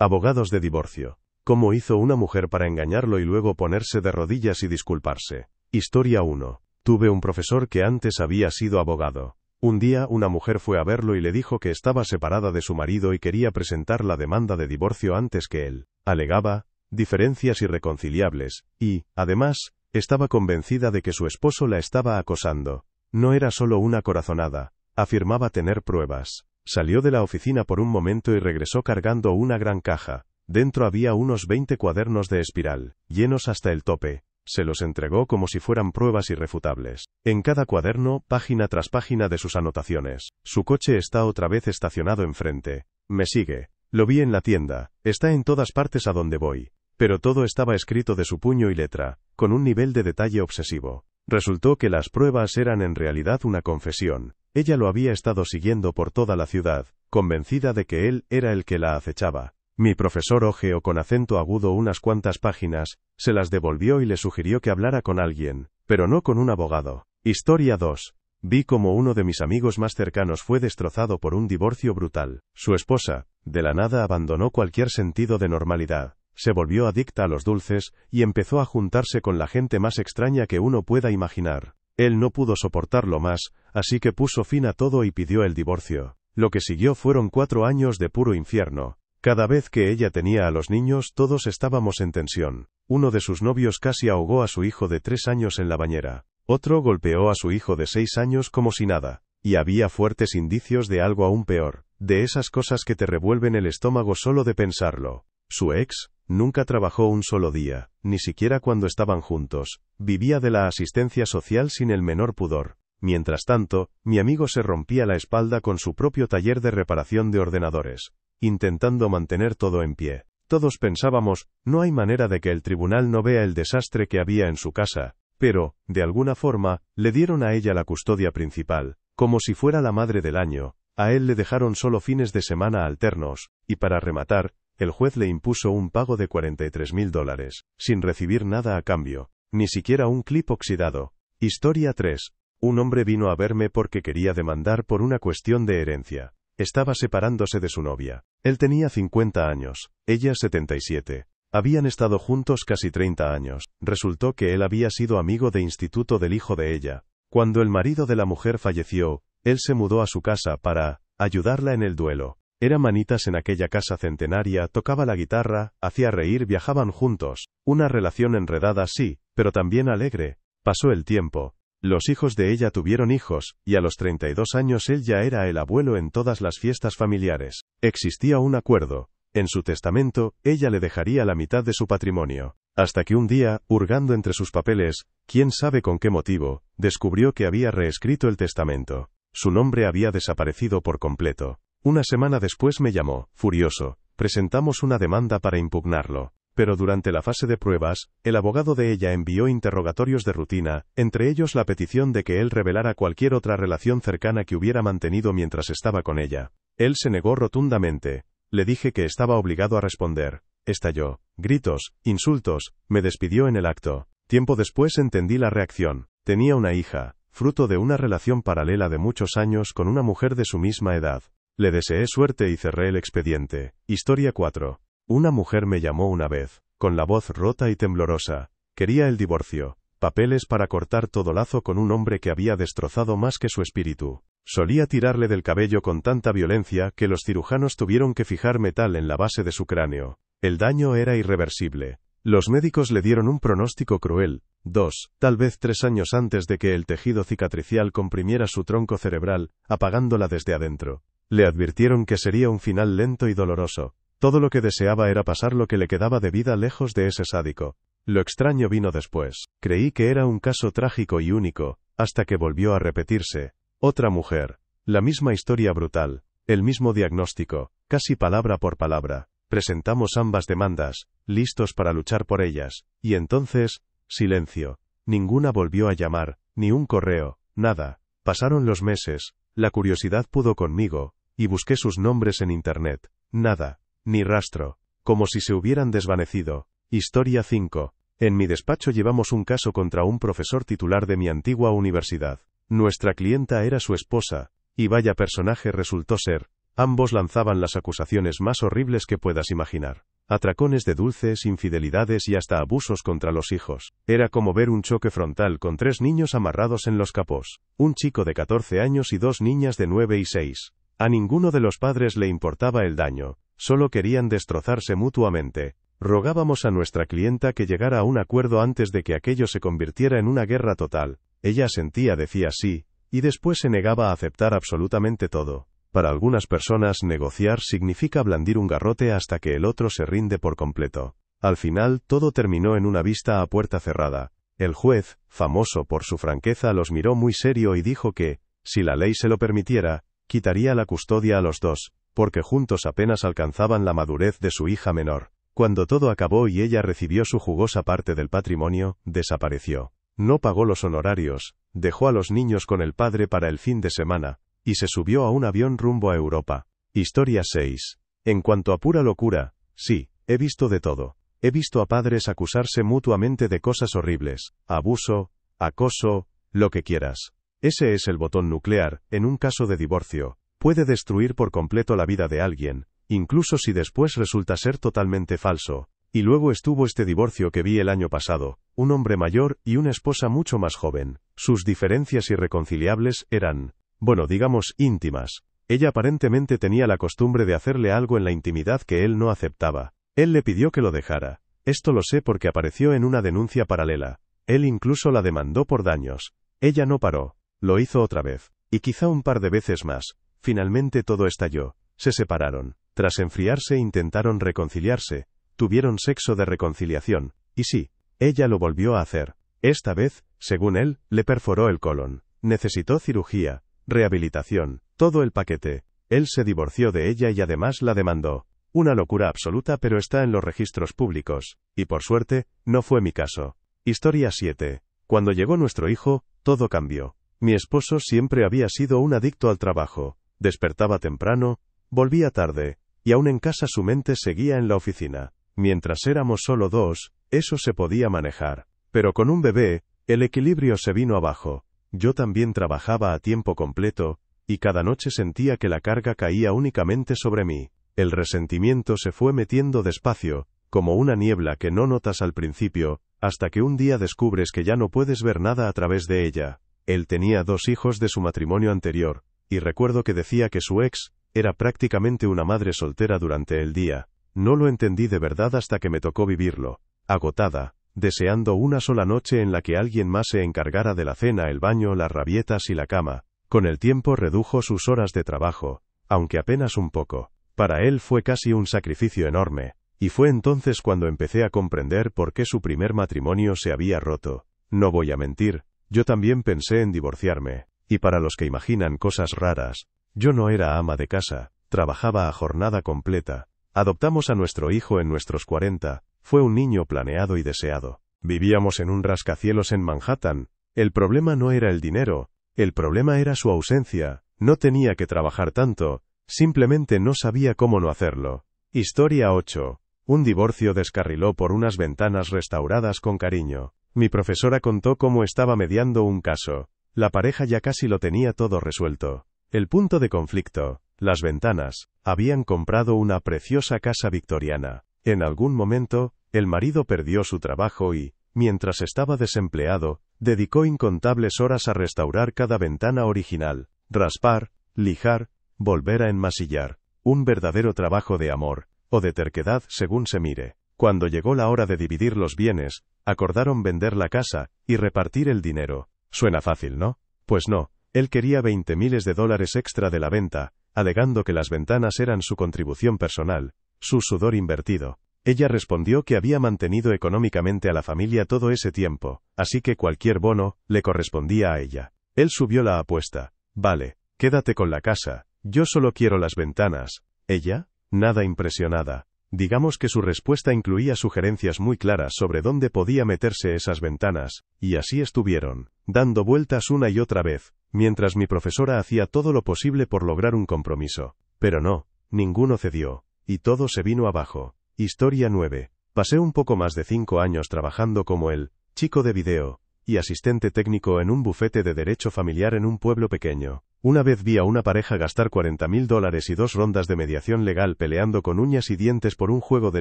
Abogados de divorcio. ¿Cómo hizo una mujer para engañarlo y luego ponerse de rodillas y disculparse? Historia 1. Tuve un profesor que antes había sido abogado. Un día una mujer fue a verlo y le dijo que estaba separada de su marido y quería presentar la demanda de divorcio antes que él. Alegaba diferencias irreconciliables, y, además, estaba convencida de que su esposo la estaba acosando. No era solo una corazonada, afirmaba tener pruebas. Salió de la oficina por un momento y regresó cargando una gran caja. Dentro había unos 20 cuadernos de espiral, llenos hasta el tope. Se los entregó como si fueran pruebas irrefutables. En cada cuaderno, página tras página de sus anotaciones. Su coche está otra vez estacionado enfrente. Me sigue. Lo vi en la tienda. Está en todas partes a donde voy. Pero todo estaba escrito de su puño y letra, con un nivel de detalle obsesivo. Resultó que las pruebas eran en realidad una confesión. Ella lo había estado siguiendo por toda la ciudad, convencida de que él era el que la acechaba. Mi profesor hojeó con acento agudo unas cuantas páginas, se las devolvió y le sugirió que hablara con alguien, pero no con un abogado. Historia 2. Vi cómo uno de mis amigos más cercanos fue destrozado por un divorcio brutal. Su esposa, de la nada, abandonó cualquier sentido de normalidad. Se volvió adicta a los dulces, y empezó a juntarse con la gente más extraña que uno pueda imaginar. Él no pudo soportarlo más, así que puso fin a todo y pidió el divorcio. Lo que siguió fueron 4 años de puro infierno. Cada vez que ella tenía a los niños, todos estábamos en tensión. Uno de sus novios casi ahogó a su hijo de 3 años en la bañera. Otro golpeó a su hijo de 6 años como si nada. Y había fuertes indicios de algo aún peor, de esas cosas que te revuelven el estómago solo de pensarlo. Su ex nunca trabajó un solo día, ni siquiera cuando estaban juntos. Vivía de la asistencia social sin el menor pudor. Mientras tanto, mi amigo se rompía la espalda con su propio taller de reparación de ordenadores, intentando mantener todo en pie. Todos pensábamos, no hay manera de que el tribunal no vea el desastre que había en su casa, pero, de alguna forma, le dieron a ella la custodia principal, como si fuera la madre del año. A él le dejaron solo fines de semana alternos, y para rematar, el juez le impuso un pago de $43.000, sin recibir nada a cambio, ni siquiera un clip oxidado. Historia 3. Un hombre vino a verme porque quería demandar por una cuestión de herencia. Estaba separándose de su novia. Él tenía 50 años, ella 77. Habían estado juntos casi 30 años. Resultó que él había sido amigo de instituto del hijo de ella. Cuando el marido de la mujer falleció, él se mudó a su casa para ayudarla en el duelo. Era manitas en aquella casa centenaria, tocaba la guitarra, hacía reír, viajaban juntos. Una relación enredada sí, pero también alegre. Pasó el tiempo. Los hijos de ella tuvieron hijos, y a los 32 años él ya era el abuelo en todas las fiestas familiares. Existía un acuerdo. En su testamento, ella le dejaría la mitad de su patrimonio. Hasta que un día, hurgando entre sus papeles, quién sabe con qué motivo, descubrió que había reescrito el testamento. Su nombre había desaparecido por completo. Una semana después me llamó, furioso. Presentamos una demanda para impugnarlo. Pero durante la fase de pruebas, el abogado de ella envió interrogatorios de rutina, entre ellos la petición de que él revelara cualquier otra relación cercana que hubiera mantenido mientras estaba con ella. Él se negó rotundamente. Le dije que estaba obligado a responder. Estalló. Gritos, insultos, me despidió en el acto. Tiempo después entendí la reacción. Tenía una hija, fruto de una relación paralela de muchos años con una mujer de su misma edad. Le deseé suerte y cerré el expediente. Historia 4. Una mujer me llamó una vez, con la voz rota y temblorosa. Quería el divorcio. Papeles para cortar todo lazo con un hombre que había destrozado más que su espíritu. Solía tirarle del cabello con tanta violencia que los cirujanos tuvieron que fijar metal en la base de su cráneo. El daño era irreversible. Los médicos le dieron un pronóstico cruel. 2, tal vez 3 años antes de que el tejido cicatricial comprimiera su tronco cerebral, apagándola desde adentro. Le advirtieron que sería un final lento y doloroso. Todo lo que deseaba era pasar lo que le quedaba de vida lejos de ese sádico. Lo extraño vino después. Creí que era un caso trágico y único, hasta que volvió a repetirse. Otra mujer. La misma historia brutal. El mismo diagnóstico, casi palabra por palabra. Presentamos ambas demandas, listos para luchar por ellas. Y entonces, silencio. Ninguna volvió a llamar, ni un correo, nada. Pasaron los meses. La curiosidad pudo conmigo, y busqué sus nombres en internet. Nada. Ni rastro. Como si se hubieran desvanecido. Historia 5. En mi despacho llevamos un caso contra un profesor titular de mi antigua universidad. Nuestra clienta era su esposa, y vaya personaje resultó ser. Ambos lanzaban las acusaciones más horribles que puedas imaginar. Atracones de dulces, infidelidades y hasta abusos contra los hijos. Era como ver un choque frontal con 3 niños amarrados en los capós. Un chico de 14 años y 2 niñas de 9 y 6. A ninguno de los padres le importaba el daño, solo querían destrozarse mutuamente. Rogábamos a nuestra clienta que llegara a un acuerdo antes de que aquello se convirtiera en una guerra total. Ella asentía, decía sí, y después se negaba a aceptar absolutamente todo. Para algunas personas, negociar significa blandir un garrote hasta que el otro se rinde por completo. Al final, todo terminó en una vista a puerta cerrada. El juez, famoso por su franqueza, los miró muy serio y dijo que, si la ley se lo permitiera, quitaría la custodia a los dos, porque juntos apenas alcanzaban la madurez de su hija menor. Cuando todo acabó y ella recibió su jugosa parte del patrimonio, desapareció. No pagó los honorarios, dejó a los niños con el padre para el fin de semana, y se subió a un avión rumbo a Europa. Historia 6. En cuanto a pura locura, sí, he visto de todo. He visto a padres acusarse mutuamente de cosas horribles, abuso, acoso, lo que quieras. Ese es el botón nuclear, en un caso de divorcio. Puede destruir por completo la vida de alguien, incluso si después resulta ser totalmente falso. Y luego estuvo este divorcio que vi el año pasado, un hombre mayor y una esposa mucho más joven. Sus diferencias irreconciliables eran, bueno, digamos, íntimas. Ella aparentemente tenía la costumbre de hacerle algo en la intimidad que él no aceptaba. Él le pidió que lo dejara. Esto lo sé porque apareció en una denuncia paralela. Él incluso la demandó por daños. Ella no paró. Lo hizo otra vez. Y quizá un par de veces más. Finalmente todo estalló. Se separaron. Tras enfriarse intentaron reconciliarse. Tuvieron sexo de reconciliación. Y sí, ella lo volvió a hacer. Esta vez, según él, le perforó el colon. Necesitó cirugía. Rehabilitación, todo el paquete. Él se divorció de ella y además la demandó. Una locura absoluta, pero está en los registros públicos. Y por suerte, no fue mi caso. Historia 7. Cuando llegó nuestro hijo, todo cambió. Mi esposo siempre había sido un adicto al trabajo. Despertaba temprano, volvía tarde, y aún en casa su mente seguía en la oficina. Mientras éramos solo dos, eso se podía manejar. Pero con un bebé, el equilibrio se vino abajo. Yo también trabajaba a tiempo completo, y cada noche sentía que la carga caía únicamente sobre mí. El resentimiento se fue metiendo despacio, como una niebla que no notas al principio, hasta que un día descubres que ya no puedes ver nada a través de ella. Él tenía 2 hijos de su matrimonio anterior, y recuerdo que decía que su ex era prácticamente una madre soltera durante el día. No lo entendí de verdad hasta que me tocó vivirlo. Agotada, deseando una sola noche en la que alguien más se encargara de la cena, el baño, las rabietas y la cama. Con el tiempo redujo sus horas de trabajo, aunque apenas un poco. Para él fue casi un sacrificio enorme, y fue entonces cuando empecé a comprender por qué su primer matrimonio se había roto. No voy a mentir, yo también pensé en divorciarme, y para los que imaginan cosas raras, yo no era ama de casa, trabajaba a jornada completa. Adoptamos a nuestro hijo en nuestros 40, fue un niño planeado y deseado. Vivíamos en un rascacielos en Manhattan. El problema no era el dinero, el problema era su ausencia. No tenía que trabajar tanto, simplemente no sabía cómo no hacerlo. Historia 8. Un divorcio descarriló por unas ventanas restauradas con cariño. Mi profesora contó cómo estaba mediando un caso. La pareja ya casi lo tenía todo resuelto. El punto de conflicto, las ventanas. Habían comprado una preciosa casa victoriana. En algún momento, el marido perdió su trabajo y, mientras estaba desempleado, dedicó incontables horas a restaurar cada ventana original, raspar, lijar, volver a enmasillar. Un verdadero trabajo de amor, o de terquedad según se mire. Cuando llegó la hora de dividir los bienes, acordaron vender la casa y repartir el dinero. Suena fácil, ¿no? Pues no, él quería $20,000 extra de la venta, alegando que las ventanas eran su contribución personal, su sudor invertido. Ella respondió que había mantenido económicamente a la familia todo ese tiempo, así que cualquier bono le correspondía a ella. Él subió la apuesta. Vale, quédate con la casa, yo solo quiero las ventanas. Ella, nada impresionada. Digamos que su respuesta incluía sugerencias muy claras sobre dónde podía meterse esas ventanas, y así estuvieron, dando vueltas una y otra vez, mientras mi profesora hacía todo lo posible por lograr un compromiso. Pero no, ninguno cedió, y todo se vino abajo. Historia 9. Pasé un poco más de 5 años trabajando como el chico de video, y asistente técnico en un bufete de derecho familiar en un pueblo pequeño. Una vez vi a una pareja gastar $40.000 y 2 rondas de mediación legal peleando con uñas y dientes por un juego de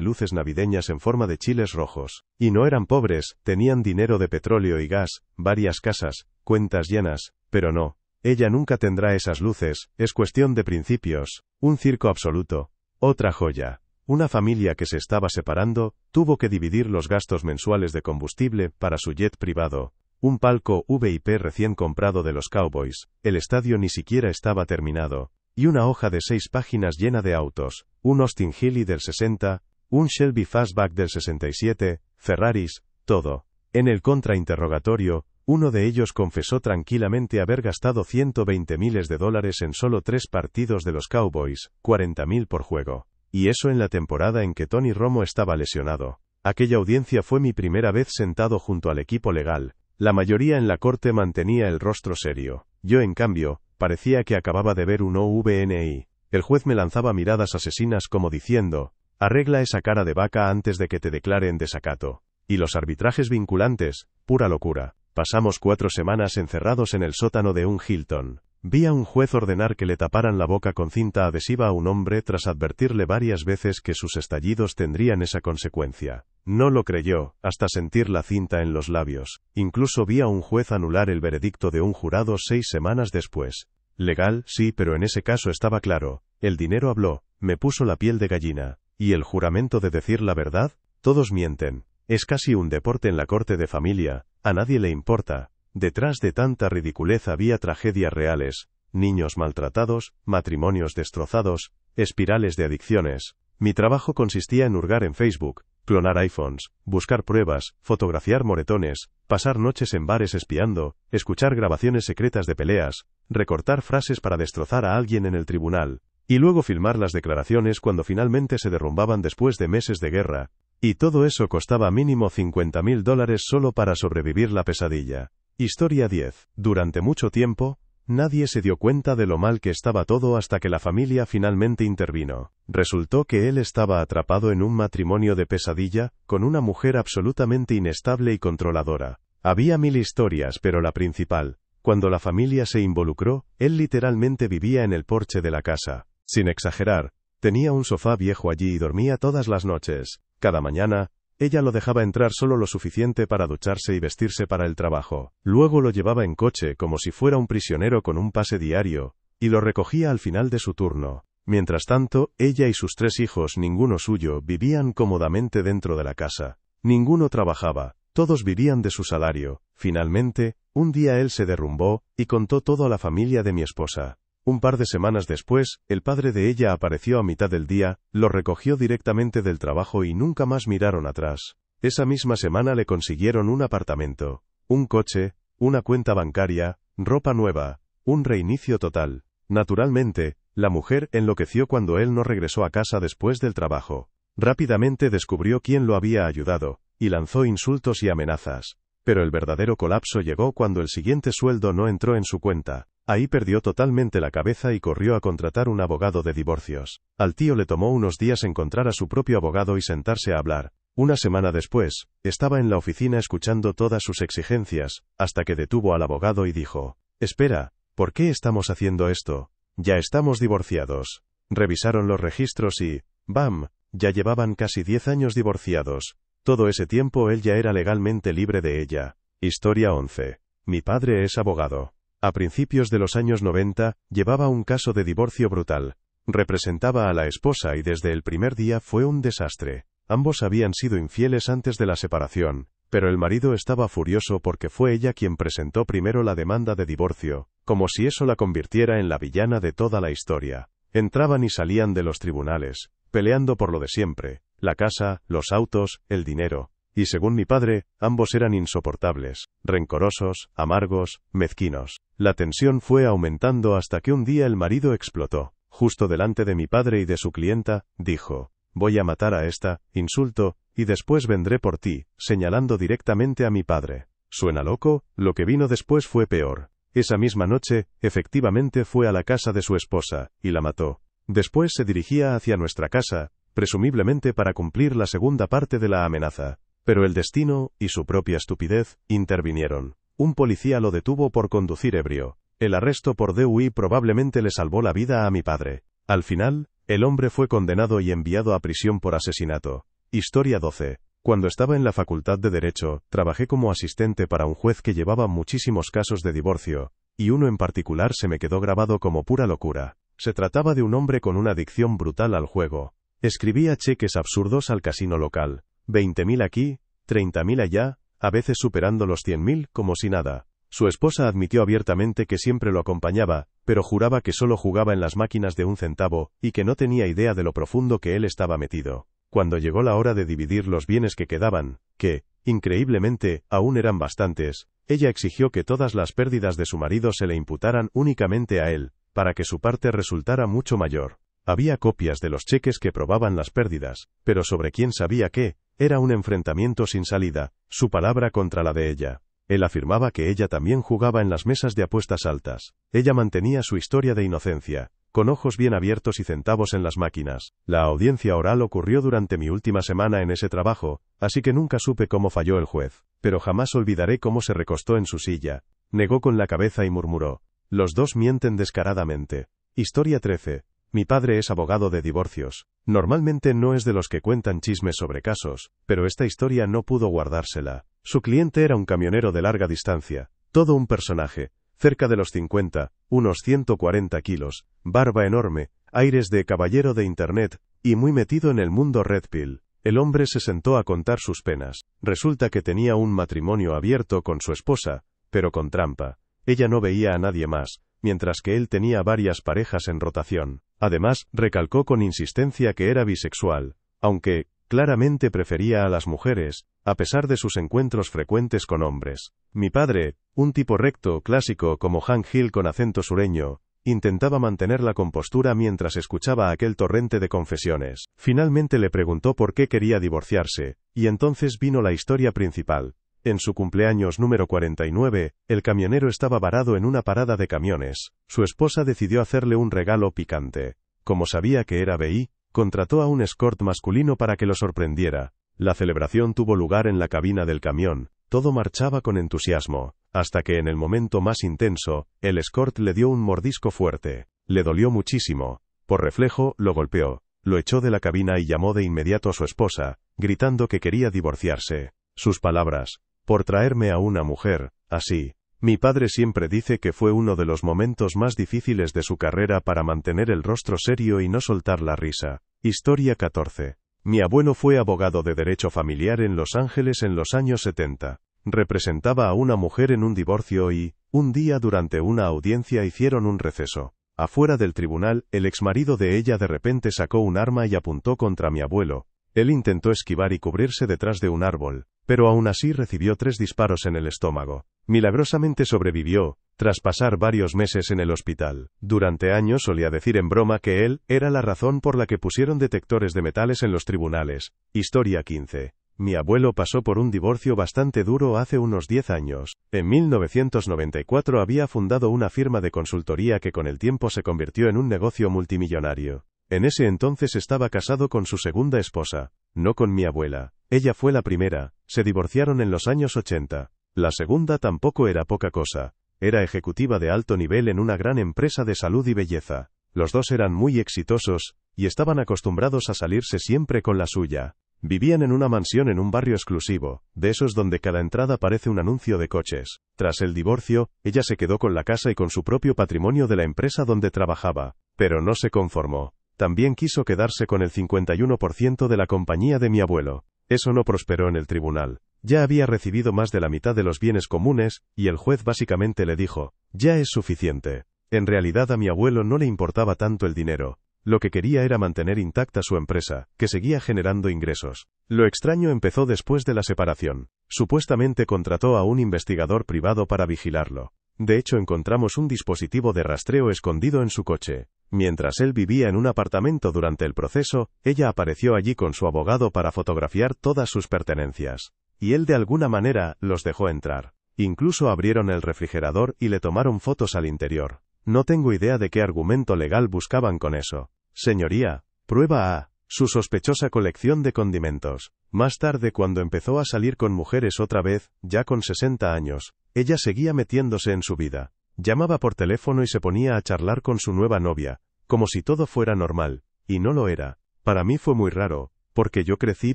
luces navideñas en forma de chiles rojos. Y no eran pobres, tenían dinero de petróleo y gas, varias casas, cuentas llenas, pero no. Ella nunca tendrá esas luces, es cuestión de principios. Un circo absoluto. Otra joya. Una familia que se estaba separando, tuvo que dividir los gastos mensuales de combustible para su jet privado. Un palco VIP recién comprado de los Cowboys, el estadio ni siquiera estaba terminado. Y una hoja de 6 páginas llena de autos. Un Austin Healey del 60, un Shelby Fastback del 67, Ferraris, todo. En el contrainterrogatorio, uno de ellos confesó tranquilamente haber gastado $120.000 en solo 3 partidos de los Cowboys, $40.000 por juego. Y eso en la temporada en que Tony Romo estaba lesionado. Aquella audiencia fue mi primera vez sentado junto al equipo legal. La mayoría en la corte mantenía el rostro serio. Yo, en cambio, parecía que acababa de ver un OVNI. El juez me lanzaba miradas asesinas como diciendo, arregla esa cara de vaca antes de que te declare en desacato. Y los arbitrajes vinculantes, pura locura. Pasamos 4 semanas encerrados en el sótano de un Hilton. Vi a un juez ordenar que le taparan la boca con cinta adhesiva a un hombre tras advertirle varias veces que sus estallidos tendrían esa consecuencia. No lo creyó, hasta sentir la cinta en los labios. Incluso vi a un juez anular el veredicto de un jurado 6 semanas después. Legal, sí, pero en ese caso estaba claro. El dinero habló, me puso la piel de gallina. ¿Y el juramento de decir la verdad? Todos mienten. Es casi un deporte en la corte de familia, a nadie le importa. Detrás de tanta ridiculez había tragedias reales, niños maltratados, matrimonios destrozados, espirales de adicciones. Mi trabajo consistía en hurgar en Facebook, clonar iPhones, buscar pruebas, fotografiar moretones, pasar noches en bares espiando, escuchar grabaciones secretas de peleas, recortar frases para destrozar a alguien en el tribunal, y luego filmar las declaraciones cuando finalmente se derrumbaban después de meses de guerra. Y todo eso costaba mínimo $50.000 solo para sobrevivir la pesadilla. Historia 10. Durante mucho tiempo, nadie se dio cuenta de lo mal que estaba todo hasta que la familia finalmente intervino. Resultó que él estaba atrapado en un matrimonio de pesadilla, con una mujer absolutamente inestable y controladora. Había 1000 historias, pero la principal, cuando la familia se involucró, él literalmente vivía en el porche de la casa. Sin exagerar, tenía un sofá viejo allí y dormía todas las noches. Cada mañana, ella lo dejaba entrar solo lo suficiente para ducharse y vestirse para el trabajo. Luego lo llevaba en coche como si fuera un prisionero con un pase diario, y lo recogía al final de su turno. Mientras tanto, ella y sus 3 hijos, ninguno suyo, vivían cómodamente dentro de la casa. Ninguno trabajaba, todos vivían de su salario. Finalmente, un día él se derrumbó, y contó todo a la familia de mi esposa. Un par de semanas después, el padre de ella apareció a mitad del día, lo recogió directamente del trabajo y nunca más miraron atrás. Esa misma semana le consiguieron un apartamento, un coche, una cuenta bancaria, ropa nueva, un reinicio total. Naturalmente, la mujer enloqueció cuando él no regresó a casa después del trabajo. Rápidamente descubrió quién lo había ayudado, y lanzó insultos y amenazas. Pero el verdadero colapso llegó cuando el siguiente sueldo no entró en su cuenta. Ahí perdió totalmente la cabeza y corrió a contratar un abogado de divorcios. Al tío le tomó unos días encontrar a su propio abogado y sentarse a hablar. Una semana después, estaba en la oficina escuchando todas sus exigencias, hasta que detuvo al abogado y dijo, «Espera, ¿por qué estamos haciendo esto? Ya estamos divorciados». Revisaron los registros y, ¡bam!, ya llevaban casi 10 años divorciados. Todo ese tiempo él ya era legalmente libre de ella. Historia 11. Mi padre es abogado. A principios de los años 90, llevaba un caso de divorcio brutal. Representaba a la esposa y desde el primer día fue un desastre. Ambos habían sido infieles antes de la separación, pero el marido estaba furioso porque fue ella quien presentó primero la demanda de divorcio, como si eso la convirtiera en la villana de toda la historia. Entraban y salían de los tribunales, peleando por lo de siempre, la casa, los autos, el dinero. Y según mi padre, ambos eran insoportables, rencorosos, amargos, mezquinos. La tensión fue aumentando hasta que un día el marido explotó. Justo delante de mi padre y de su clienta, dijo, «Voy a matar a esta», insulto, «y después vendré por ti», señalando directamente a mi padre. ¿Suena loco? Lo que vino después fue peor. Esa misma noche, efectivamente fue a la casa de su esposa, y la mató. Después se dirigía hacia nuestra casa, presumiblemente para cumplir la segunda parte de la amenaza. Pero el destino, y su propia estupidez, intervinieron. Un policía lo detuvo por conducir ebrio. El arresto por DUI probablemente le salvó la vida a mi padre. Al final, el hombre fue condenado y enviado a prisión por asesinato. Historia 12. Cuando estaba en la Facultad de Derecho, trabajé como asistente para un juez que llevaba muchísimos casos de divorcio, y uno en particular se me quedó grabado como pura locura. Se trataba de un hombre con una adicción brutal al juego. Escribía cheques absurdos al casino local. 20.000 aquí, 30.000 allá, a veces superando los 100.000, como si nada. Su esposa admitió abiertamente que siempre lo acompañaba, pero juraba que solo jugaba en las máquinas de un centavo, y que no tenía idea de lo profundo que él estaba metido. Cuando llegó la hora de dividir los bienes que quedaban, que, increíblemente, aún eran bastantes, ella exigió que todas las pérdidas de su marido se le imputaran únicamente a él, para que su parte resultara mucho mayor. Había copias de los cheques que probaban las pérdidas, pero sobre quién sabía qué, era un enfrentamiento sin salida, su palabra contra la de ella. Él afirmaba que ella también jugaba en las mesas de apuestas altas. Ella mantenía su historia de inocencia, con ojos bien abiertos y centavos en las máquinas. La audiencia oral ocurrió durante mi última semana en ese trabajo, así que nunca supe cómo falló el juez, pero jamás olvidaré cómo se recostó en su silla. Negó con la cabeza y murmuró: «Los dos mienten descaradamente». Historia 13. Mi padre es abogado de divorcios. Normalmente no es de los que cuentan chismes sobre casos, pero esta historia no pudo guardársela. Su cliente era un camionero de larga distancia, todo un personaje, cerca de los 50, unos 140 kilos, barba enorme, aires de caballero de internet, y muy metido en el mundo Red Pill. El hombre se sentó a contar sus penas. Resulta que tenía un matrimonio abierto con su esposa, pero con trampa. Ella no veía a nadie más, mientras que él tenía varias parejas en rotación. Además, recalcó con insistencia que era bisexual, aunque, claramente prefería a las mujeres, a pesar de sus encuentros frecuentes con hombres. Mi padre, un tipo recto, clásico como Hank Hill con acento sureño, intentaba mantener la compostura mientras escuchaba aquel torrente de confesiones. Finalmente le preguntó por qué quería divorciarse, y entonces vino la historia principal. En su cumpleaños número 49, el camionero estaba varado en una parada de camiones. Su esposa decidió hacerle un regalo picante. Como sabía que era BI, contrató a un escort masculino para que lo sorprendiera. La celebración tuvo lugar en la cabina del camión. Todo marchaba con entusiasmo, hasta que en el momento más intenso, el escort le dio un mordisco fuerte. Le dolió muchísimo. Por reflejo, lo golpeó. Lo echó de la cabina y llamó de inmediato a su esposa, gritando que quería divorciarse. Sus palabras: «Por traerme a una mujer, así». Mi padre siempre dice que fue uno de los momentos más difíciles de su carrera para mantener el rostro serio y no soltar la risa. Historia 14. Mi abuelo fue abogado de derecho familiar en Los Ángeles en los años 70. Representaba a una mujer en un divorcio y, un día durante una audiencia hicieron un receso. Afuera del tribunal, el exmarido de ella de repente sacó un arma y apuntó contra mi abuelo. Él intentó esquivar y cubrirse detrás de un árbol, pero aún así recibió 3 disparos en el estómago. Milagrosamente sobrevivió, tras pasar varios meses en el hospital. Durante años solía decir en broma que él era la razón por la que pusieron detectores de metales en los tribunales. Historia 15. Mi abuelo pasó por un divorcio bastante duro hace unos 10 años. En 1994 había fundado una firma de consultoría que con el tiempo se convirtió en un negocio multimillonario. En ese entonces estaba casado con su segunda esposa, no con mi abuela. Ella fue la primera, se divorciaron en los años 80. La segunda tampoco era poca cosa. Era ejecutiva de alto nivel en una gran empresa de salud y belleza. Los dos eran muy exitosos, y estaban acostumbrados a salirse siempre con la suya. Vivían en una mansión en un barrio exclusivo, de esos donde cada entrada parece un anuncio de coches. Tras el divorcio, ella se quedó con la casa y con su propio patrimonio de la empresa donde trabajaba. Pero no se conformó. También quiso quedarse con el 51% de la compañía de mi abuelo. Eso no prosperó en el tribunal. Ya había recibido más de la mitad de los bienes comunes, y el juez básicamente le dijo: «Ya es suficiente». En realidad a mi abuelo no le importaba tanto el dinero. Lo que quería era mantener intacta su empresa, que seguía generando ingresos. Lo extraño empezó después de la separación. Supuestamente contrató a un investigador privado para vigilarlo. De hecho encontramos un dispositivo de rastreo escondido en su coche. Mientras él vivía en un apartamento durante el proceso, ella apareció allí con su abogado para fotografiar todas sus pertenencias. Y él de alguna manera los dejó entrar. Incluso abrieron el refrigerador y le tomaron fotos al interior. No tengo idea de qué argumento legal buscaban con eso. Señoría, prueba A. Su sospechosa colección de condimentos. Más tarde, cuando empezó a salir con mujeres otra vez, ya con 60 años, ella seguía metiéndose en su vida. Llamaba por teléfono y se ponía a charlar con su nueva novia, como si todo fuera normal, y no lo era. Para mí fue muy raro, porque yo crecí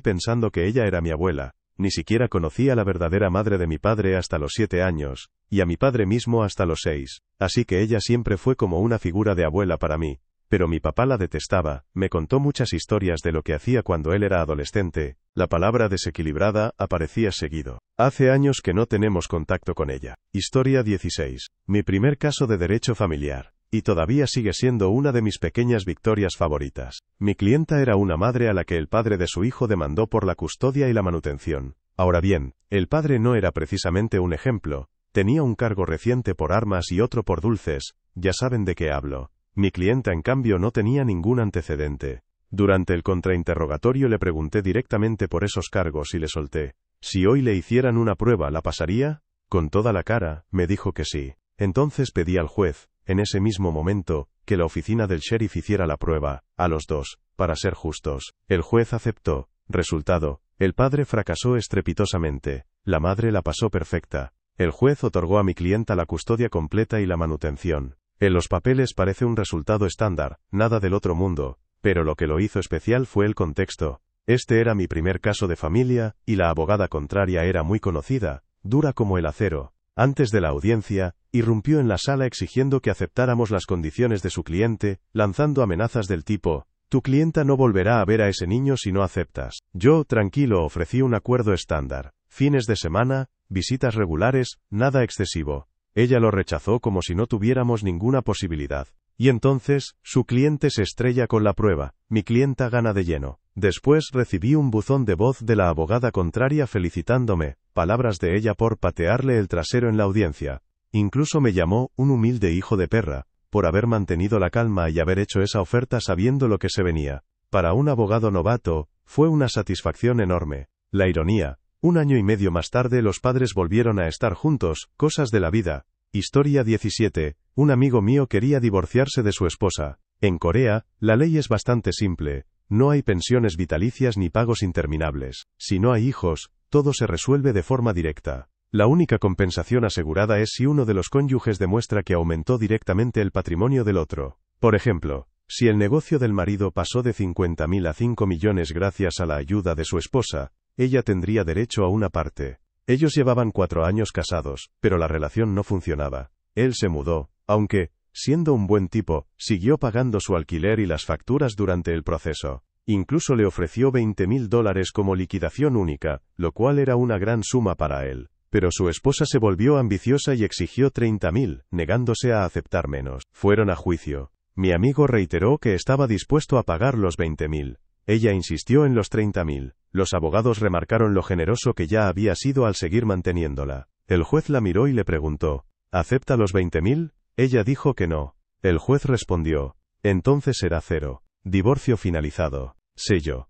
pensando que ella era mi abuela. Ni siquiera conocí a la verdadera madre de mi padre hasta los 7 años, y a mi padre mismo hasta los 6, así que ella siempre fue como una figura de abuela para mí. Pero mi papá la detestaba, me contó muchas historias de lo que hacía cuando él era adolescente. La palabra desequilibrada aparecía seguido. Hace años que no tenemos contacto con ella. Historia 16. Mi primer caso de derecho familiar. Y todavía sigue siendo una de mis pequeñas victorias favoritas. Mi clienta era una madre a la que el padre de su hijo demandó por la custodia y la manutención. Ahora bien, el padre no era precisamente un ejemplo. Tenía un cargo reciente por armas y otro por dulces. Ya saben de qué hablo. Mi clienta, en cambio, no tenía ningún antecedente. Durante el contrainterrogatorio le pregunté directamente por esos cargos y le solté. Si hoy le hicieran una prueba, ¿la pasaría? Con toda la cara, me dijo que sí. Entonces pedí al juez, en ese mismo momento, que la oficina del sheriff hiciera la prueba, a los dos, para ser justos. El juez aceptó. Resultado, el padre fracasó estrepitosamente. La madre la pasó perfecta. El juez otorgó a mi clienta la custodia completa y la manutención. En los papeles parece un resultado estándar, nada del otro mundo, pero lo que lo hizo especial fue el contexto. Este era mi primer caso de familia, y la abogada contraria era muy conocida, dura como el acero. Antes de la audiencia, irrumpió en la sala exigiendo que aceptáramos las condiciones de su cliente, lanzando amenazas del tipo: tu clienta no volverá a ver a ese niño si no aceptas. Yo, tranquilo, ofrecí un acuerdo estándar. Fines de semana, visitas regulares, nada excesivo. Ella lo rechazó como si no tuviéramos ninguna posibilidad. Y entonces, su cliente se estrella con la prueba. Mi clienta gana de lleno. Después recibí un buzón de voz de la abogada contraria felicitándome, palabras de ella por patearle el trasero en la audiencia. Incluso me llamó un humilde hijo de perra, por haber mantenido la calma y haber hecho esa oferta sabiendo lo que se venía. Para un abogado novato, fue una satisfacción enorme. La ironía. 1 año y medio más tarde los padres volvieron a estar juntos, cosas de la vida. Historia 17. Un amigo mío quería divorciarse de su esposa. En Corea, la ley es bastante simple. No hay pensiones vitalicias ni pagos interminables. Si no hay hijos, todo se resuelve de forma directa. La única compensación asegurada es si uno de los cónyuges demuestra que aumentó directamente el patrimonio del otro. Por ejemplo, si el negocio del marido pasó de 50.000 a 5 millones gracias a la ayuda de su esposa, ella tendría derecho a una parte. Ellos llevaban 4 años casados, pero la relación no funcionaba. Él se mudó, aunque, siendo un buen tipo, siguió pagando su alquiler y las facturas durante el proceso. Incluso le ofreció $20.000 como liquidación única, lo cual era una gran suma para él. Pero su esposa se volvió ambiciosa y exigió 30.000, negándose a aceptar menos. Fueron a juicio. Mi amigo reiteró que estaba dispuesto a pagar los 20.000. Ella insistió en los 30.000. Los abogados remarcaron lo generoso que ya había sido al seguir manteniéndola. El juez la miró y le preguntó: ¿acepta los 20.000? Ella dijo que no. El juez respondió: entonces será 0. Divorcio finalizado. Sello.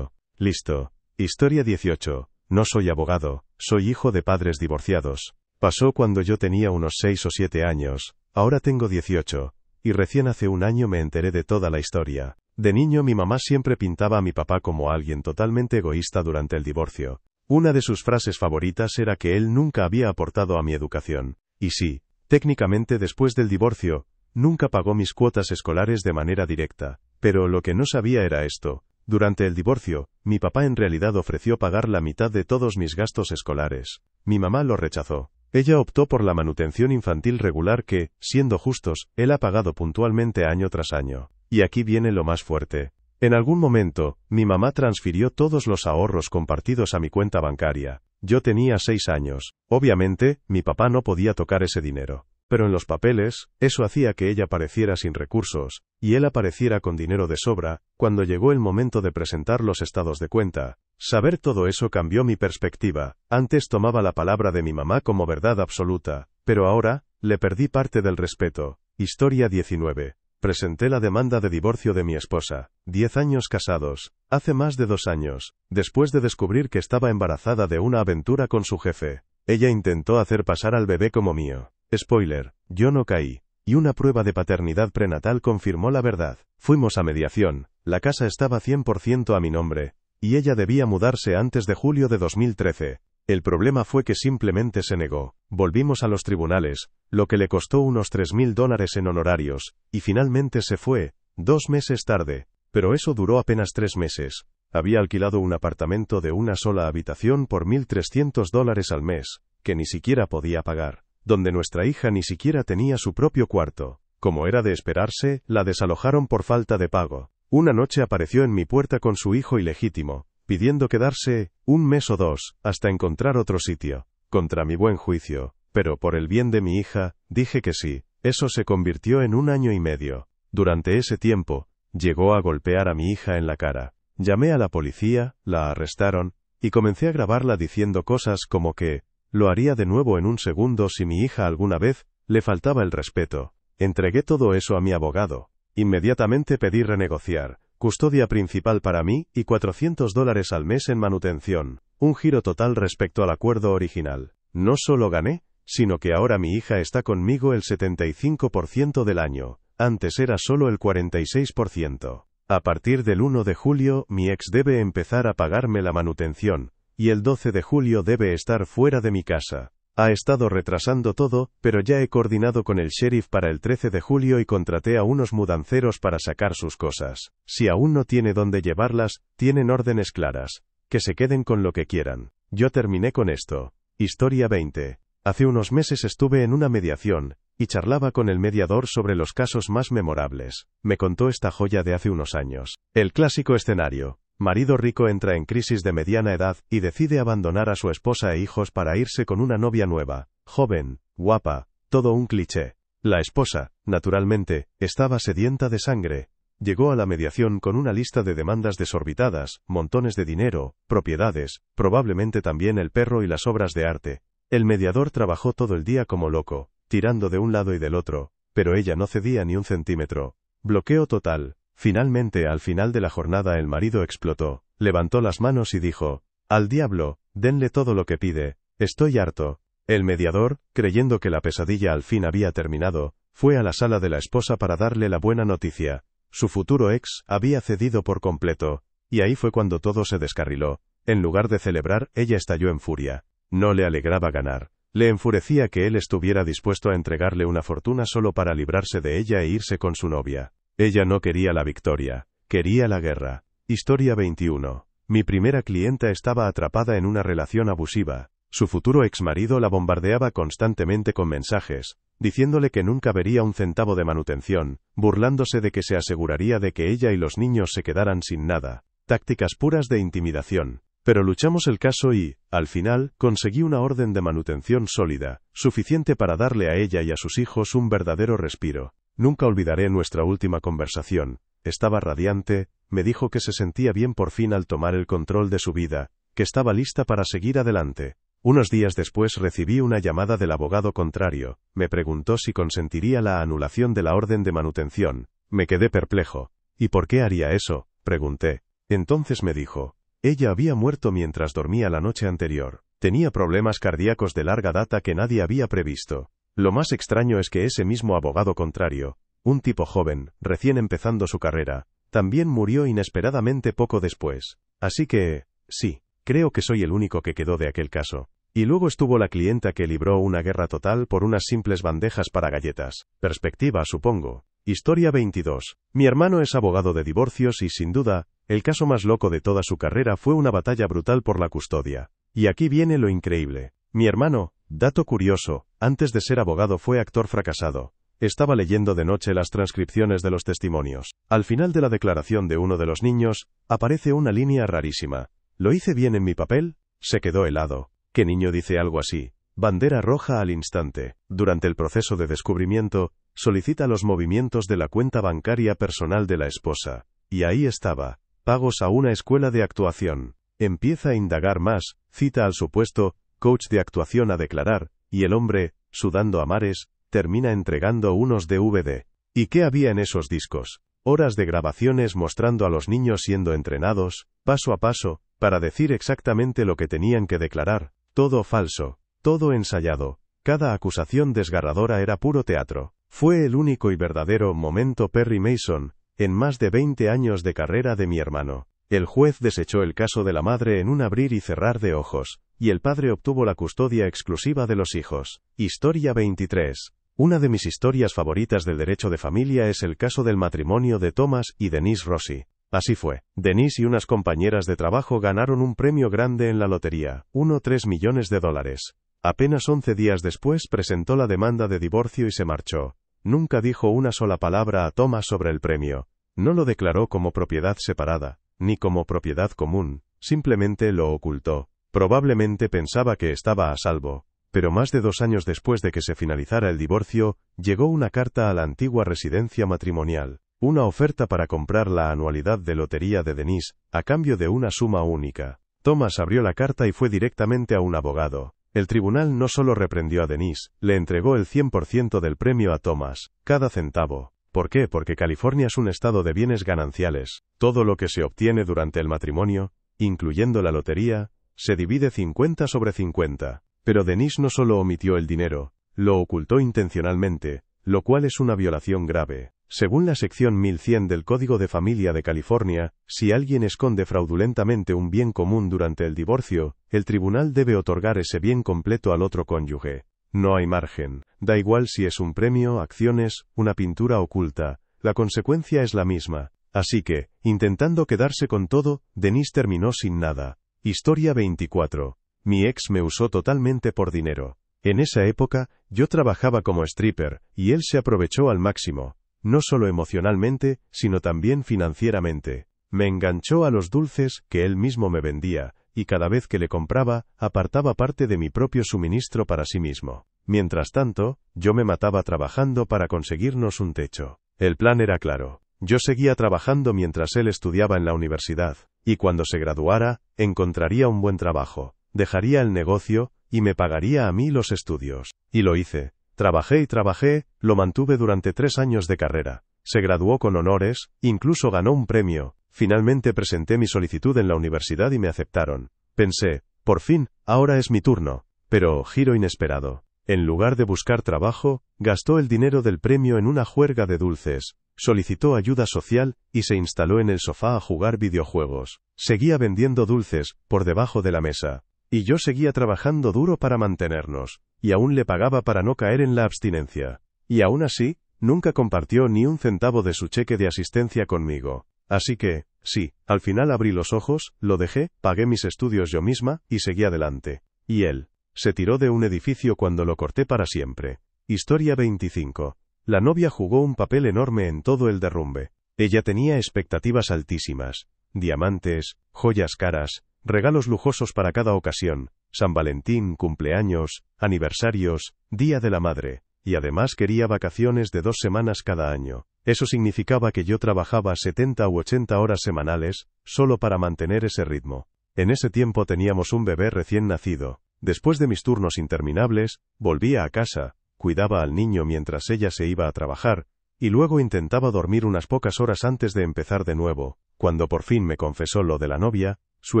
Listo. Historia 18. No soy abogado, soy hijo de padres divorciados. Pasó cuando yo tenía unos 6 o 7 años, ahora tengo 18, y recién hace 1 año me enteré de toda la historia. De niño mi mamá siempre pintaba a mi papá como alguien totalmente egoísta durante el divorcio. Una de sus frases favoritas era que él nunca había aportado a mi educación. Y sí, técnicamente después del divorcio, nunca pagó mis cuotas escolares de manera directa. Pero lo que no sabía era esto. Durante el divorcio, mi papá en realidad ofreció pagar la mitad de todos mis gastos escolares. Mi mamá lo rechazó. Ella optó por la manutención infantil regular que, siendo justos, él ha pagado puntualmente año tras año. Y aquí viene lo más fuerte. En algún momento, mi mamá transfirió todos los ahorros compartidos a mi cuenta bancaria. Yo tenía 6 años. Obviamente, mi papá no podía tocar ese dinero. Pero en los papeles, eso hacía que ella pareciera sin recursos, y él apareciera con dinero de sobra. Cuando llegó el momento de presentar los estados de cuenta, saber todo eso cambió mi perspectiva. Antes tomaba la palabra de mi mamá como verdad absoluta, pero ahora, le perdí parte del respeto. Historia 19. Presenté la demanda de divorcio de mi esposa. 10 años casados. Hace más de 2 años, después de descubrir que estaba embarazada de una aventura con su jefe. Ella intentó hacer pasar al bebé como mío. Spoiler, yo no caí. y una prueba de paternidad prenatal confirmó la verdad. Fuimos a mediación, la casa estaba 100% a mi nombre, y ella debía mudarse antes de julio de 2013. El problema fue que simplemente se negó. Volvimos a los tribunales, lo que le costó unos $3,000 en honorarios, y finalmente se fue, 2 meses tarde. Pero eso duró apenas 3 meses. Había alquilado un apartamento de una sola habitación por $1,300 al mes, que ni siquiera podía pagar, donde nuestra hija ni siquiera tenía su propio cuarto. Como era de esperarse, la desalojaron por falta de pago. Una noche apareció en mi puerta con su hijo ilegítimo, pidiendo quedarse 1 mes o 2, hasta encontrar otro sitio. Contra mi buen juicio, pero por el bien de mi hija, dije que sí. Eso se convirtió en 1 año y medio. Durante ese tiempo, llegó a golpear a mi hija en la cara. Llamé a la policía, la arrestaron, y comencé a grabarla diciendo cosas como que lo haría de nuevo en 1 segundo si mi hija alguna vez le faltaba el respeto. Entregué todo eso a mi abogado. Inmediatamente pedí renegociar, custodia principal para mí y $400 al mes en manutención, un giro total respecto al acuerdo original. No solo gané, sino que ahora mi hija está conmigo el 75% del año, antes era solo el 46%. A partir del 1 de julio, mi ex debe empezar a pagarme la manutención, y el 12 de julio debe estar fuera de mi casa. Ha estado retrasando todo, pero ya he coordinado con el sheriff para el 13 de julio y contraté a unos mudanceros para sacar sus cosas. Si aún no tiene dónde llevarlas, tienen órdenes claras. Que se queden con lo que quieran. Yo terminé con esto. Historia 20. Hace unos meses estuve en una mediación, y charlaba con el mediador sobre los casos más memorables. Me contó esta joya de hace unos años. El clásico escenario. Marido rico entra en crisis de mediana edad, y decide abandonar a su esposa e hijos para irse con una novia nueva, joven, guapa, todo un cliché. La esposa, naturalmente, estaba sedienta de sangre. Llegó a la mediación con una lista de demandas desorbitadas, montones de dinero, propiedades, probablemente también el perro y las obras de arte. El mediador trabajó todo el día como loco, tirando de un lado y del otro, pero ella no cedía ni 1 centímetro. Bloqueo total. Finalmente, al final de la jornada, el marido explotó, levantó las manos y dijo: «Al diablo, denle todo lo que pide, estoy harto». El mediador, creyendo que la pesadilla al fin había terminado, fue a la sala de la esposa para darle la buena noticia. Su futuro ex había cedido por completo, y ahí fue cuando todo se descarriló. En lugar de celebrar, ella estalló en furia. No le alegraba ganar. Le enfurecía que él estuviera dispuesto a entregarle una fortuna solo para librarse de ella e irse con su novia. Ella no quería la victoria, quería la guerra. Historia 21. Mi primera clienta estaba atrapada en una relación abusiva. Su futuro exmarido la bombardeaba constantemente con mensajes, diciéndole que nunca vería 1 centavo de manutención, burlándose de que se aseguraría de que ella y los niños se quedaran sin nada. Tácticas puras de intimidación. Pero luchamos el caso y, al final, conseguí una orden de manutención sólida, suficiente para darle a ella y a sus hijos un verdadero respiro. Nunca olvidaré nuestra última conversación. Estaba radiante, me dijo que se sentía bien por fin al tomar el control de su vida, que estaba lista para seguir adelante. Unos días después recibí una llamada del abogado contrario. Me preguntó si consentiría la anulación de la orden de manutención. Me quedé perplejo. ¿Y por qué haría eso?, pregunté. Entonces me dijo: ella había muerto mientras dormía la noche anterior. Tenía problemas cardíacos de larga data que nadie había previsto. Lo más extraño es que ese mismo abogado contrario, un tipo joven, recién empezando su carrera, también murió inesperadamente poco después. Así que, sí, creo que soy el único que quedó de aquel caso. Y luego estuvo la clienta que libró una guerra total por unas simples bandejas para galletas. Perspectiva, supongo. Historia 22. Mi hermano es abogado de divorcios y, sin duda, el caso más loco de toda su carrera fue una batalla brutal por la custodia. Y aquí viene lo increíble. Mi hermano, dato curioso, antes de ser abogado fue actor fracasado. Estaba leyendo de noche las transcripciones de los testimonios. Al final de la declaración de uno de los niños, aparece una línea rarísima. ¿Lo hice bien en mi papel? Se quedó helado. ¿Qué niño dice algo así? Bandera roja al instante. Durante el proceso de descubrimiento, solicita los movimientos de la cuenta bancaria personal de la esposa. Y ahí estaba. Pagos a una escuela de actuación. Empieza a indagar más, cita al supuesto coach de actuación a declarar, y el hombre, sudando a mares, termina entregando unos DVD. ¿Y qué había en esos discos? Horas de grabaciones mostrando a los niños siendo entrenados, paso a paso, para decir exactamente lo que tenían que declarar. Todo falso, todo ensayado. Cada acusación desgarradora era puro teatro. Fue el único y verdadero momento Perry Mason, en más de 20 años de carrera de mi hermano. El juez desechó el caso de la madre en un abrir y cerrar de ojos, y el padre obtuvo la custodia exclusiva de los hijos. Historia 23. Una de mis historias favoritas del derecho de familia es el caso del matrimonio de Thomas y Denise Rossi. Así fue. Denise y unas compañeras de trabajo ganaron un premio grande en la lotería, 1,3 millones de dólares. Apenas 11 días después presentó la demanda de divorcio y se marchó. Nunca dijo una sola palabra a Thomas sobre el premio. No lo declaró como propiedad separada, ni como propiedad común, simplemente lo ocultó. Probablemente pensaba que estaba a salvo. Pero más de 2 años después de que se finalizara el divorcio, llegó una carta a la antigua residencia matrimonial. Una oferta para comprar la anualidad de lotería de Denise, a cambio de una suma única. Thomas abrió la carta y fue directamente a un abogado. El tribunal no solo reprendió a Denise, le entregó el 100% del premio a Thomas, cada centavo. ¿Por qué? Porque California es un estado de bienes gananciales. Todo lo que se obtiene durante el matrimonio, incluyendo la lotería, se divide 50/50. Pero Denise no solo omitió el dinero, lo ocultó intencionalmente, lo cual es una violación grave. Según la sección 1100 del Código de Familia de California, si alguien esconde fraudulentamente un bien común durante el divorcio, el tribunal debe otorgar ese bien completo al otro cónyuge. No hay margen. Da igual si es un premio, acciones, una pintura oculta, la consecuencia es la misma. Así que, intentando quedarse con todo, Denise terminó sin nada. Historia 24. Mi ex me usó totalmente por dinero. En esa época, yo trabajaba como stripper, y él se aprovechó al máximo. No solo emocionalmente, sino también financieramente. Me enganchó a los dulces que él mismo me vendía, y cada vez que le compraba, apartaba parte de mi propio suministro para sí mismo. Mientras tanto, yo me mataba trabajando para conseguirnos un techo. El plan era claro. Yo seguía trabajando mientras él estudiaba en la universidad, y cuando se graduara, encontraría un buen trabajo, dejaría el negocio, y me pagaría a mí los estudios. Y lo hice. Trabajé y trabajé, lo mantuve durante 3 años de carrera. Se graduó con honores, incluso ganó un premio. Finalmente presenté mi solicitud en la universidad y me aceptaron. Pensé, por fin, ahora es mi turno. Pero, giro inesperado. En lugar de buscar trabajo, gastó el dinero del premio en una juerga de dulces, solicitó ayuda social, y se instaló en el sofá a jugar videojuegos. Seguía vendiendo dulces, por debajo de la mesa. Y yo seguía trabajando duro para mantenernos, y aún le pagaba para no caer en la abstinencia. Y aún así, nunca compartió ni un centavo de su cheque de asistencia conmigo. Así que, sí, al final abrí los ojos, lo dejé, pagué mis estudios yo misma, y seguí adelante. Y él se tiró de un edificio cuando lo corté para siempre. Historia 25. La novia jugó un papel enorme en todo el derrumbe. Ella tenía expectativas altísimas. Diamantes, joyas caras, regalos lujosos para cada ocasión, San Valentín, cumpleaños, aniversarios, Día de la Madre, y además quería vacaciones de 2 semanas cada año. Eso significaba que yo trabajaba 70 u 80 horas semanales, solo para mantener ese ritmo. En ese tiempo teníamos un bebé recién nacido. Después de mis turnos interminables, volvía a casa, cuidaba al niño mientras ella se iba a trabajar, y luego intentaba dormir unas pocas horas antes de empezar de nuevo. Cuando por fin me confesó lo de la novia, su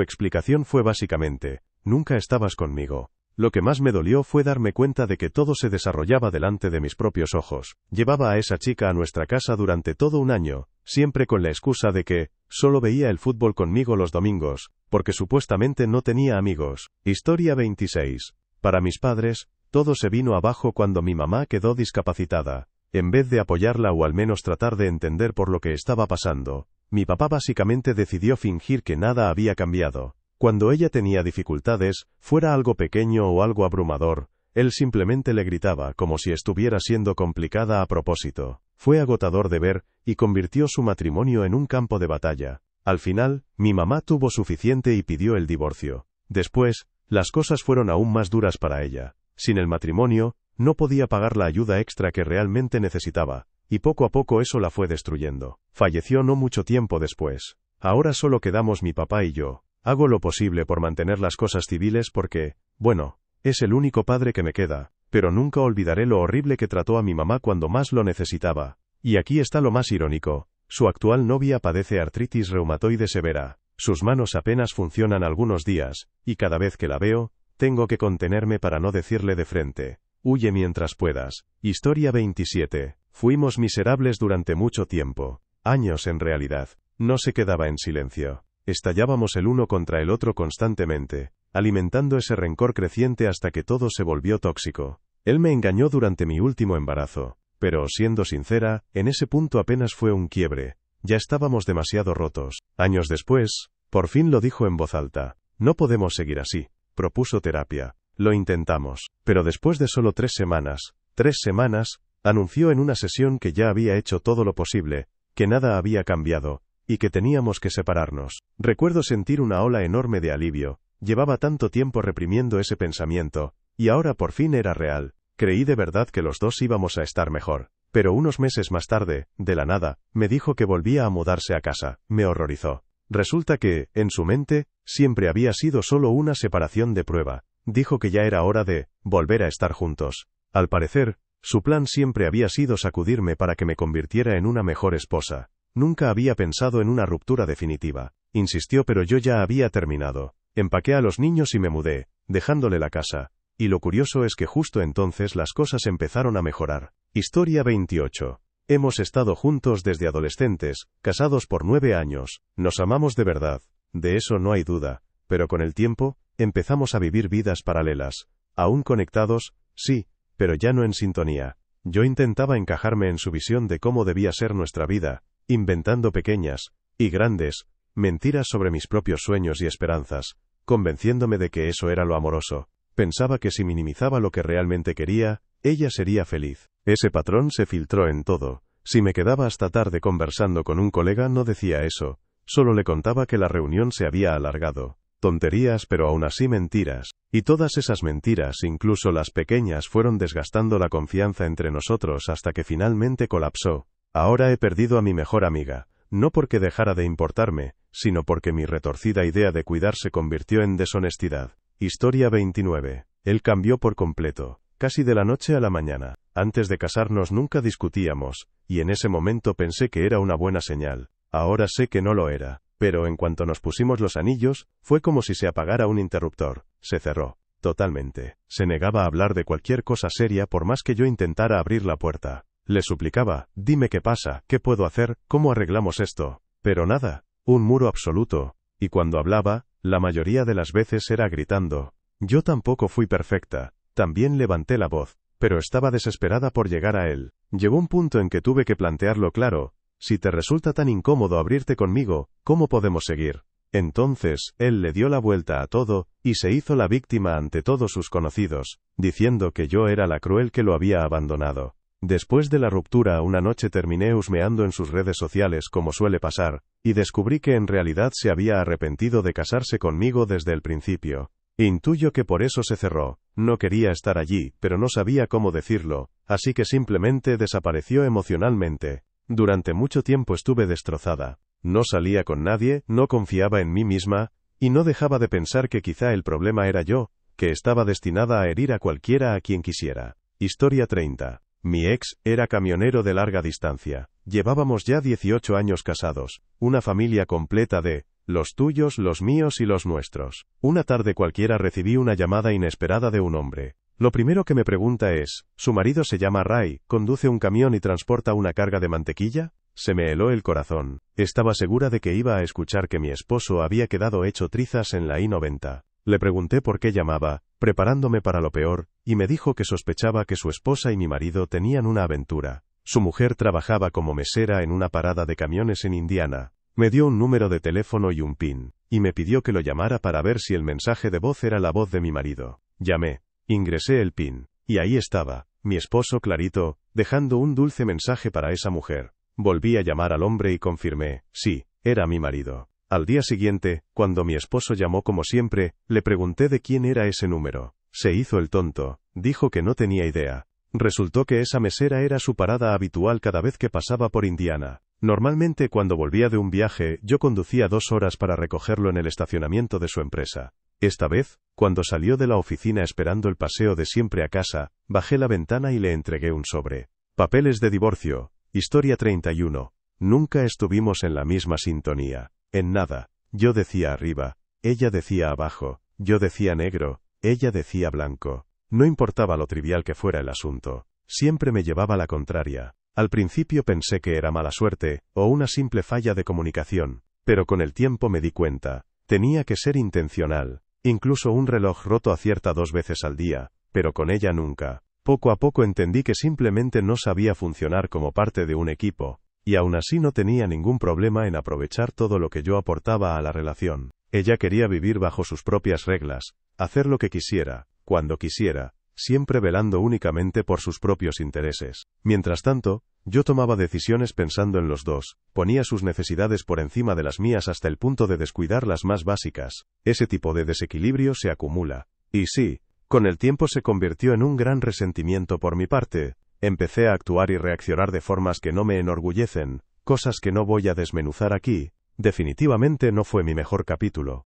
explicación fue básicamente, nunca estabas conmigo. Lo que más me dolió fue darme cuenta de que todo se desarrollaba delante de mis propios ojos. Llevaba a esa chica a nuestra casa durante todo un año, siempre con la excusa de que solo veía el fútbol conmigo los domingos, porque supuestamente no tenía amigos. Historia 26. Para mis padres, todo se vino abajo cuando mi mamá quedó discapacitada. En vez de apoyarla o al menos tratar de entender por lo que estaba pasando, mi papá básicamente decidió fingir que nada había cambiado. Cuando ella tenía dificultades, fuera algo pequeño o algo abrumador, él simplemente le gritaba como si estuviera siendo complicada a propósito. Fue agotador de ver, y convirtió su matrimonio en un campo de batalla. Al final, mi mamá tuvo suficiente y pidió el divorcio. Después, las cosas fueron aún más duras para ella. Sin el matrimonio, no podía pagar la ayuda extra que realmente necesitaba, y poco a poco eso la fue destruyendo. Falleció no mucho tiempo después. Ahora solo quedamos mi papá y yo. Hago lo posible por mantener las cosas civiles porque, bueno, es el único padre que me queda, pero nunca olvidaré lo horrible que trató a mi mamá cuando más lo necesitaba. Y aquí está lo más irónico. Su actual novia padece artritis reumatoide severa. Sus manos apenas funcionan algunos días, y cada vez que la veo, tengo que contenerme para no decirle de frente, Huye mientras puedas. Historia 27. Fuimos miserables durante mucho tiempo. Años en realidad. No se quedaba en silencio. Estallábamos el uno contra el otro constantemente, alimentando ese rencor creciente hasta que todo se volvió tóxico. Él me engañó durante mi último embarazo. Pero, siendo sincera, en ese punto apenas fue un quiebre. Ya estábamos demasiado rotos. Años después, por fin lo dijo en voz alta. No podemos seguir así. Propuso terapia. Lo intentamos. Pero después de solo 3 semanas, anunció en una sesión que ya había hecho todo lo posible, que nada había cambiado, y que teníamos que separarnos. Recuerdo sentir una ola enorme de alivio. Llevaba tanto tiempo reprimiendo ese pensamiento, y ahora por fin era real. Creí de verdad que los dos íbamos a estar mejor. Pero unos meses más tarde, de la nada, me dijo que volvía a mudarse a casa. Me horrorizó. Resulta que, en su mente, siempre había sido solo una separación de prueba. Dijo que ya era hora de volver a estar juntos. Al parecer, su plan siempre había sido sacudirme para que me convirtiera en una mejor esposa. Nunca había pensado en una ruptura definitiva. Insistió, pero yo ya había terminado. Empaqué a los niños y me mudé, dejándole la casa. Y lo curioso es que justo entonces las cosas empezaron a mejorar. Historia 28. Hemos estado juntos desde adolescentes, casados por 9 años. Nos amamos de verdad. De eso no hay duda. Pero con el tiempo, empezamos a vivir vidas paralelas. Aún conectados, sí, pero ya no en sintonía. Yo intentaba encajarme en su visión de cómo debía ser nuestra vida, inventando pequeñas y grandes mentiras sobre mis propios sueños y esperanzas, convenciéndome de que eso era lo amoroso. Pensaba que si minimizaba lo que realmente quería, ella sería feliz. Ese patrón se filtró en todo. Si me quedaba hasta tarde conversando con un colega no decía eso, solo le contaba que la reunión se había alargado. Tonterías, pero aún así mentiras. Y todas esas mentiras, incluso las pequeñas, fueron desgastando la confianza entre nosotros hasta que finalmente colapsó. Ahora he perdido a mi mejor amiga, no porque dejara de importarme, sino porque mi retorcida idea de cuidar se convirtió en deshonestidad. Historia 29. Él cambió por completo, casi de la noche a la mañana. Antes de casarnos nunca discutíamos, y en ese momento pensé que era una buena señal. Ahora sé que no lo era. Pero en cuanto nos pusimos los anillos, fue como si se apagara un interruptor. Se cerró. Totalmente. Se negaba a hablar de cualquier cosa seria por más que yo intentara abrir la puerta. Le suplicaba, dime qué pasa, qué puedo hacer, cómo arreglamos esto. Pero nada. Un muro absoluto. Y cuando hablaba, la mayoría de las veces era gritando. Yo tampoco fui perfecta. También levanté la voz. Pero estaba desesperada por llegar a él. Llegó un punto en que tuve que plantearlo claro. Si te resulta tan incómodo abrirte conmigo, ¿cómo podemos seguir? Entonces, él le dio la vuelta a todo, y se hizo la víctima ante todos sus conocidos, diciendo que yo era la cruel que lo había abandonado. Después de la ruptura, una noche terminé husmeando en sus redes sociales como suele pasar, y descubrí que en realidad se había arrepentido de casarse conmigo desde el principio. Intuyo que por eso se cerró. No quería estar allí, pero no sabía cómo decirlo, así que simplemente desapareció emocionalmente. Durante mucho tiempo estuve destrozada. No salía con nadie, no confiaba en mí misma, y no dejaba de pensar que quizá el problema era yo, que estaba destinada a herir a cualquiera a quien quisiera. Historia 30. Mi ex era camionero de larga distancia. Llevábamos ya 18 años casados, una familia completa de los tuyos, los míos y los nuestros. Una tarde cualquiera recibí una llamada inesperada de un hombre. Lo primero que me pregunta es, ¿su marido se llama Ray, conduce un camión y transporta una carga de mantequilla? Se me heló el corazón. Estaba segura de que iba a escuchar que mi esposo había quedado hecho trizas en la I-90. Le pregunté por qué llamaba, preparándome para lo peor, y me dijo que sospechaba que su esposa y mi marido tenían una aventura. Su mujer trabajaba como mesera en una parada de camiones en Indiana. Me dio un número de teléfono y un PIN, y me pidió que lo llamara para ver si el mensaje de voz era la voz de mi marido. Llamé. Ingresé el PIN. Y ahí estaba, mi esposo clarito, dejando un dulce mensaje para esa mujer. Volví a llamar al hombre y confirmé, sí, era mi marido. Al día siguiente, cuando mi esposo llamó como siempre, le pregunté de quién era ese número. Se hizo el tonto, dijo que no tenía idea. Resultó que esa mesera era su parada habitual cada vez que pasaba por Indiana. Normalmente cuando volvía de un viaje, yo conducía 2 horas para recogerlo en el estacionamiento de su empresa. Esta vez, cuando salió de la oficina esperando el paseo de siempre a casa, bajé la ventana y le entregué un sobre. Papeles de divorcio. Historia 31. Nunca estuvimos en la misma sintonía. En nada. Yo decía arriba, ella decía abajo, yo decía negro, ella decía blanco. No importaba lo trivial que fuera el asunto, siempre me llevaba la contraria. Al principio pensé que era mala suerte, o una simple falla de comunicación, pero con el tiempo me di cuenta, tenía que ser intencional. Incluso un reloj roto acierta 2 veces al día, pero con ella nunca. Poco a poco entendí que simplemente no sabía funcionar como parte de un equipo, y aún así no tenía ningún problema en aprovechar todo lo que yo aportaba a la relación. Ella quería vivir bajo sus propias reglas, hacer lo que quisiera, cuando quisiera, siempre velando únicamente por sus propios intereses. Mientras tanto, yo tomaba decisiones pensando en los dos, ponía sus necesidades por encima de las mías hasta el punto de descuidar las más básicas. Ese tipo de desequilibrio se acumula. Y sí, con el tiempo se convirtió en un gran resentimiento por mi parte. Empecé a actuar y reaccionar de formas que no me enorgullecen, cosas que no voy a desmenuzar aquí. Definitivamente no fue mi mejor capítulo.